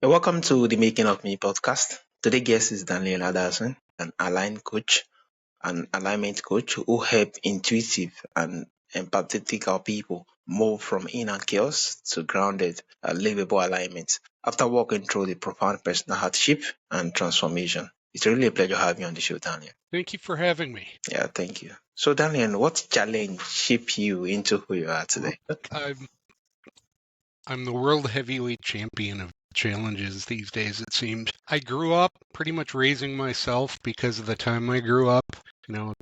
Welcome to the Making of Me podcast. Today's guest is Daniel Adason, an alignment coach who help intuitive and empathetic people move from inner chaos to grounded, livable alignment after walking through the profound personal hardship and transformation. It's really a pleasure having you on the show, Daniel. Thank you for having me. Yeah, thank you. So, Daniel, what challenge shaped you into who you are today? I'm the world heavyweight champion of challenges these days, it seems. I grew up pretty much raising myself because of the time I grew up,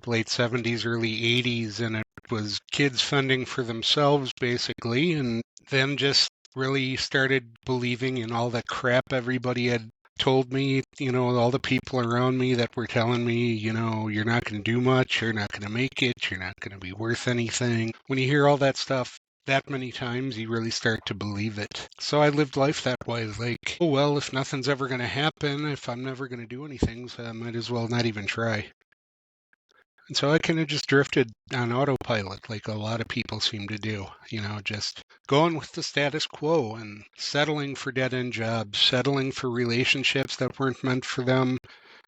late 70s, early 80s, and it was kids fending for themselves, basically, and then just really started believing in all the crap everybody had told me, all the people around me that were telling me, you're not going to do much, you're not going to make it, you're not going to be worth anything. When you hear all that stuff that many times, you really start to believe it. So I lived life that way, like, oh, well, if nothing's ever going to happen, if I'm never going to do anything, so I might as well not even try. And so I kind of just drifted on autopilot like a lot of people seem to do, just going with the status quo and settling for dead-end jobs, settling for relationships that weren't meant for them,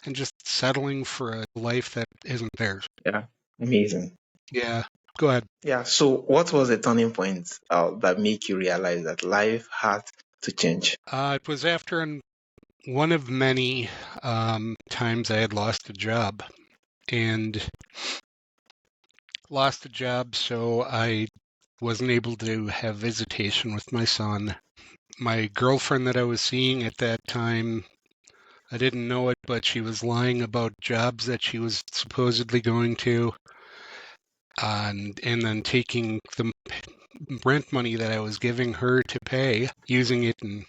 and just settling for a life that isn't theirs. Yeah, amazing. Yeah, go ahead. Yeah, so what was the turning point that made you realize that life had to change? It was after one of many times I had lost a job. And lost a job, so I wasn't able to have visitation with my son. My girlfriend that I was seeing at that time, I didn't know it, but she was lying about jobs that she was supposedly going to, and then taking the rent money that I was giving her to pay, using it and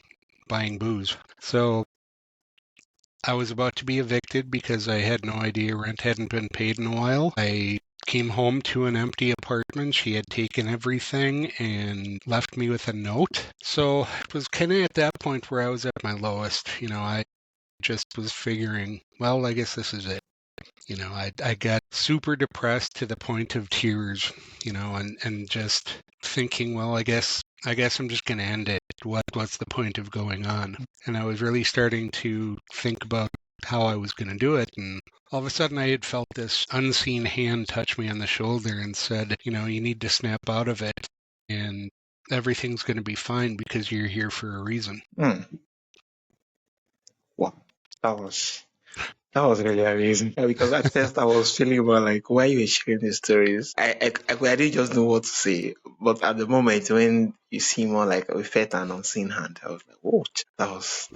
buying booze. So I was about to be evicted because I had no idea rent hadn't been paid in a while. I came home to an empty apartment. She had taken everything and left me with a note. So it was kind of at that point where I was at my lowest. I just was figuring, well, I guess this is it. I got super depressed to the point of tears, and just thinking, well, I guess I'm just going to end it. What's the point of going on? And I was really starting to think about how I was going to do it. And all of a sudden I had felt this unseen hand touch me on the shoulder and said, you need to snap out of it and everything's going to be fine because you're here for a reason. Wow, that was really amazing. Yeah, because at first I was feeling more like, why you were sharing these stories? I didn't just know what to say. But at the moment when you see more like we felt an unseen hand, I was like, whoa, that was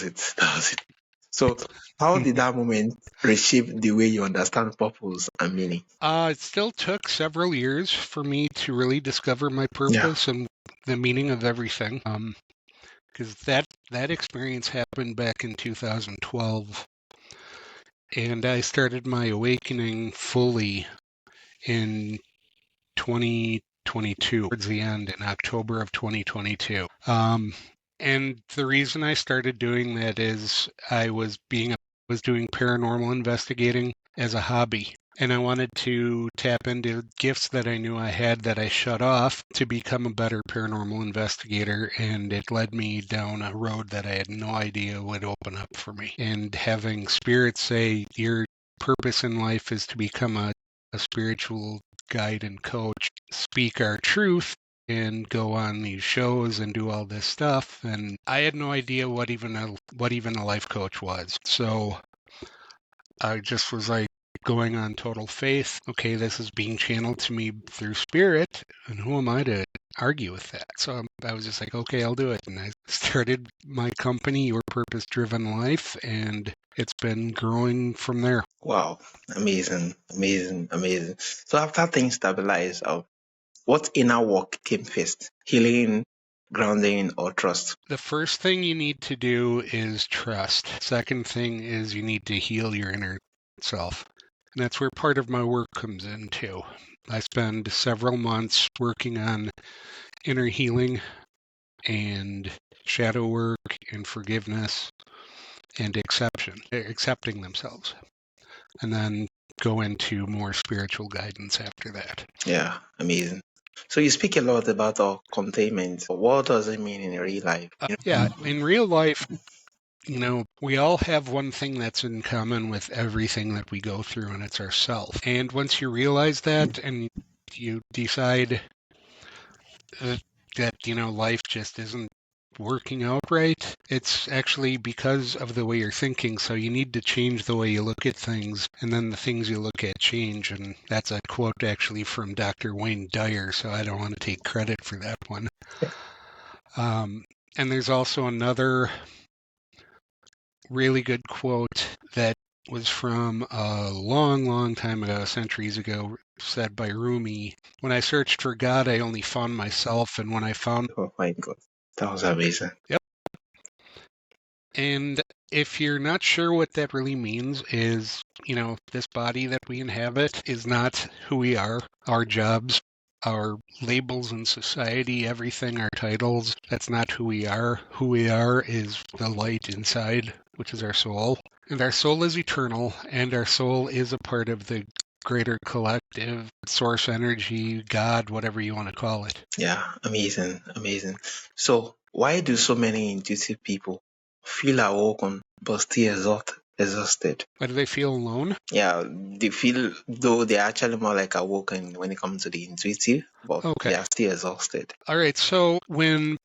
it. That was it. So how did that moment reshape the way you understand purpose and meaning? It still took several years for me to really discover my purpose and the meaning of everything. Because that experience happened back in 2012. And I started my awakening fully in 2022, towards the end, in October of 2022. And the reason I started doing that is I was doing paranormal investigating as a hobby. And I wanted to tap into gifts that I knew I had that I shut off to become a better paranormal investigator. And it led me down a road that I had no idea would open up for me. And having spirits say your purpose in life is to become a spiritual guide and coach, speak our truth, and go on these shows and do all this stuff. And I had no idea what even a life coach was. So I just was like going on total faith. Okay, this is being channeled to me through spirit, and who am I to argue with that? So I was just like, okay, I'll do it. And I started my company, Your Purpose Driven Life, and it's been growing from there. Wow, amazing. So after things stabilized, what inner work came first? Healing, grounding, or trust? The first thing you need to do is trust. Second thing is you need to heal your inner self. And that's where part of my work comes in too. I spend several months working on inner healing and shadow work and forgiveness and accepting themselves. And then go into more spiritual guidance after that. Yeah, amazing. So you speak a lot about containment. What does it mean in real life? Yeah, in real life, we all have one thing that's in common with everything that we go through, and it's ourself. And once you realize that and you decide that life just isn't working out right, it's actually because of the way you're thinking. So you need to change the way you look at things, and then the things you look at change. And that's a quote actually from Dr. Wayne Dyer, so I don't want to take credit for that one. Um, and there's also another really good quote that was from a long, long time ago, centuries ago, said by Rumi. When I searched for God, I only found myself, and when I found Oh my God, that was amazing. Yep. And if you're not sure what that really means, is, this body that we inhabit is not who we are. Our jobs, our labels in society, everything, our titles, that's not who we are. Who we are is the light inside, which is our soul. And our soul is eternal, and our soul is a part of the greater collective, source energy, God, whatever you want to call it. Yeah, amazing, amazing. So why do so many intuitive people feel awoken but still exhausted? Why do they feel alone? Yeah, they feel though they're actually more like awoken when it comes to the intuitive, but Okay. they are still exhausted. All right. So when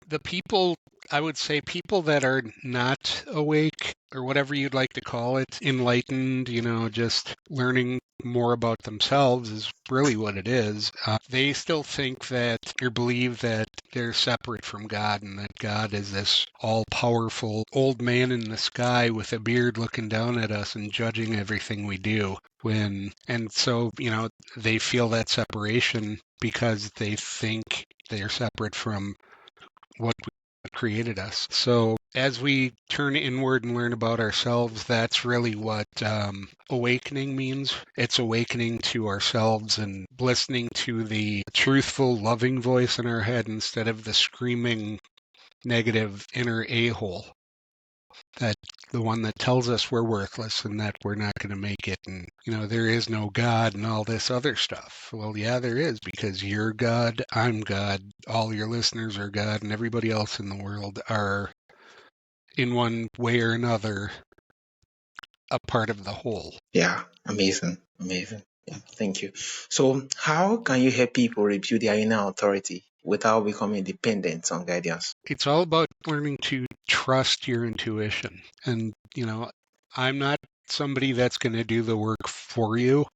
the people, I would say people that are not awake or whatever you'd like to call it, enlightened, just learning more about themselves is really what it is. They still think that or believe that they're separate from God and that God is this all powerful old man in the sky with a beard looking down at us and judging everything we do. And so, they feel that separation because they think they're separate from what created us. So as we turn inward and learn about ourselves, that's really what awakening means. It's awakening to ourselves and listening to the truthful, loving voice in our head instead of the screaming, negative inner a-hole. That the one that tells us we're worthless and that we're not going to make it and there is no God and all this other stuff. Well, yeah, there is, because you're God, I'm God, all your listeners are God, and everybody else in the world are in one way or another a part of the whole. Yeah, amazing, amazing. Yeah, thank you. So how can you help people rebuild their inner authority without becoming dependent on guidance? It's all about learning to trust your intuition. And, I'm not somebody that's going to do the work for you.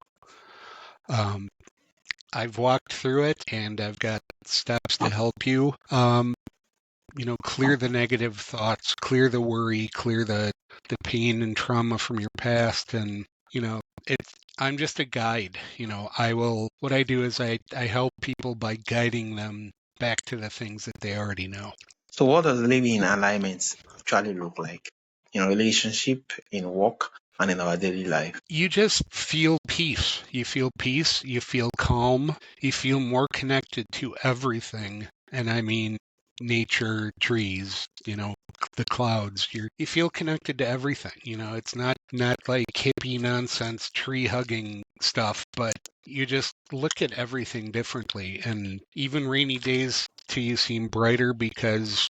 I've walked through it and I've got steps to help you. Clear the negative thoughts, clear the worry, clear the pain and trauma from your past. And, it's, I'm just a guide. What I do is I help people by guiding them back to the things that they already know. So what does living in alignment actually look like in relationship, in work, and in our daily life? You just feel peace. You feel peace. You feel calm. You feel more connected to everything. And I mean, nature, trees, the clouds. You feel connected to everything. It's not like hippie nonsense tree hugging stuff, but you just look at everything differently. And even rainy days to you seem brighter because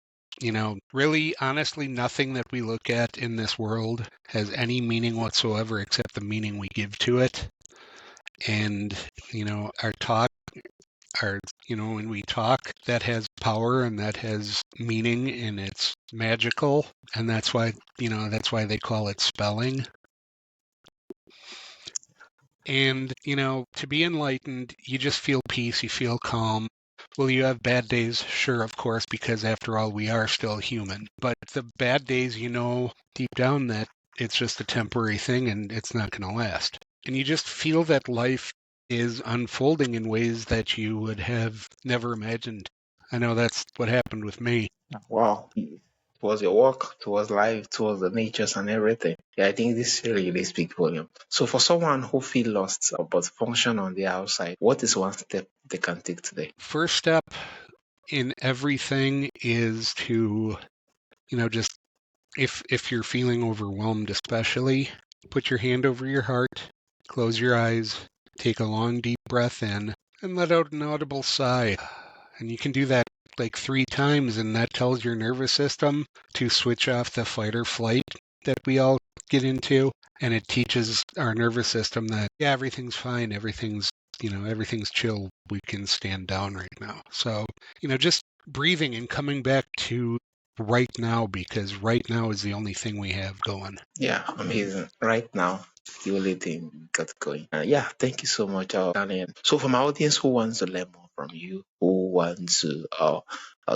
really, honestly, nothing that we look at in this world has any meaning whatsoever except the meaning we give to it. And, our talk, when we talk, that has power and that has meaning and it's magical. And that's why they call it spelling. And, to be enlightened, you just feel peace, you feel calm. Will you have bad days? Sure, of course, because after all, we are still human. But the bad days, deep down that it's just a temporary thing and it's not going to last. And you just feel that life is unfolding in ways that you would have never imagined. I know that's what happened with me. Wow. Towards your work, towards life, towards the natures and everything. Yeah, I think this really speaks volume. So for someone who feel lost but function on the outside, what is one step they can take today? First step in everything is to, just if you're feeling overwhelmed, especially, put your hand over your heart, close your eyes, take a long, deep breath in, and let out an audible sigh. And you can do that like 3 times, and that tells your nervous system to switch off the fight or flight that we all get into. And it teaches our nervous system that, yeah, everything's fine, everything's chill. We can stand down right now. So, just breathing and coming back to right now, because right now is the only thing we have going. Yeah, amazing. Right now, the only thing we got going. Yeah, thank you so much, Daniel. So, for my audience who wants to learn more from you, who wants to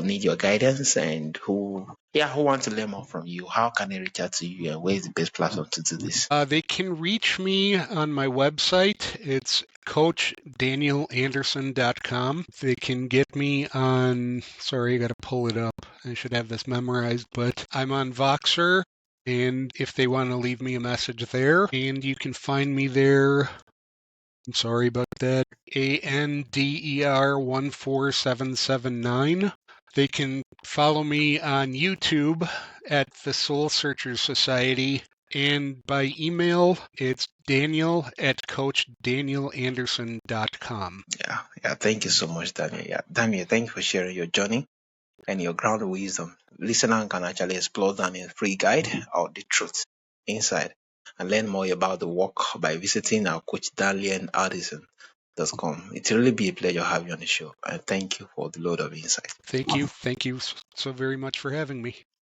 need your guidance, and who wants to learn more from you, how can they reach out to you, and where is the best platform to do this? They can reach me on my website. It's coachdanielanderson.com. They can get me on, sorry, I got to pull it up. I should have this memorized, but I'm on Voxer. And if they want to leave me a message there, and you can find me there. I'm sorry about that. ANDER14779. They can follow me on YouTube at the Soul Searchers Society. And by email, it's daniel@coachdanielanderson.com. Yeah. Thank you so much, Daniel. Yeah, Daniel, thank you for sharing your journey and your ground wisdom. Listener can actually explore Daniel's free guide or the truth inside and learn more about the work by visiting our coach DanielArdison.com. It's really be a pleasure having you on the show, and thank you for the load of insight. Thank you. Thank you so very much for having me.